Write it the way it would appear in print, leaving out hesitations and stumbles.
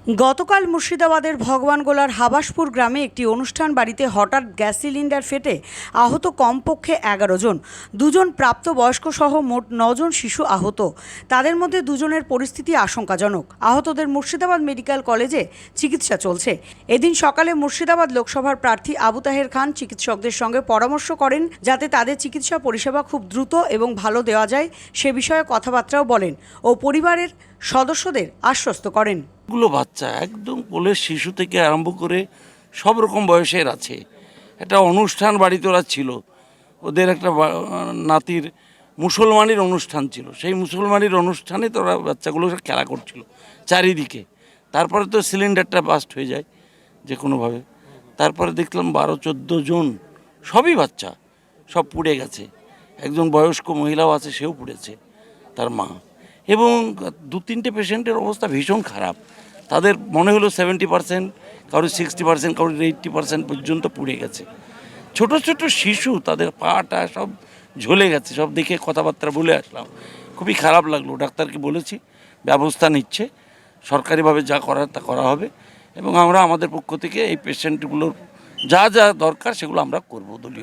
গতকাল মুর্শিদাবাদের ভগবানগোলার হাবাসপুর গ্রামে একটি অনুষ্ঠান বাড়িতে হঠাৎ গ্যাস সিলিন্ডার ফেটে আহত কমপক্ষে 11 জন। দুজন প্রাপ্তবয়স্ক সহ মোট 9 জন শিশু আহত। তাদের মধ্যে দুজনের পরিস্থিতি আশঙ্কাজনক। আহতদের মুর্শিদাবাদ মেডিকেল কলেজে চিকিৎসা চলছে। এদিন সকালে মুর্শিদাবাদ লোকসভার প্রার্থী আবু তাহের খান চিকিৎসকদের সঙ্গে পরামর্শ করেন যাতে তাদের চিকিৎসা পরিষেবা খুব দ্রুত এবং ভালো দেওয়া যায় সে বিষয়ে কথাবার্তাও বলেন ও পরিবারের সদস্যদের আশ্বস্ত করেন। গুলো বাচ্চা একদম কোলের শিশু থেকে আরম্ভ করে সব রকম বয়সের আছে। একটা অনুষ্ঠান বাড়িতে ওরা ছিল, ওদের একটা নাতির মুসলমানের অনুষ্ঠান ছিল, সেই মুসলমানের অনুষ্ঠানে তো ওরা বাচ্চাগুলো খেলা করছিল চারিদিকে। তারপরে তো সিলিন্ডারটা বাস্ট হয়ে যায় যে কোনোভাবে। তারপরে দেখলাম 12-14 জন, সবই বাচ্চা, সব পুড়ে গেছে। একজন বয়স্ক মহিলাও আছে, সেও পুড়েছে, তার মা। এবং 2-3টে পেশেন্টের অবস্থা ভীষণ খারাপ। তাদের মনে হলো 70%, কারোর 60%, কারোর 80% পর্যন্ত পুড়ে গেছে। ছোট ছোট শিশু, তাদের পাটা সব ঝলে গেছে। সব দেখে কথাবার্তা বলে আসলাম, খুবই খারাপ লাগলো। ডাক্তারকে বলেছি, ব্যবস্থা নিচ্ছে, সরকারিভাবে যা করার তা করা হবে। এবং আমরা আমাদের পক্ষ থেকে এই পেশেন্টগুলোর যা যা দরকার সেগুলো আমরা করব দলীয়।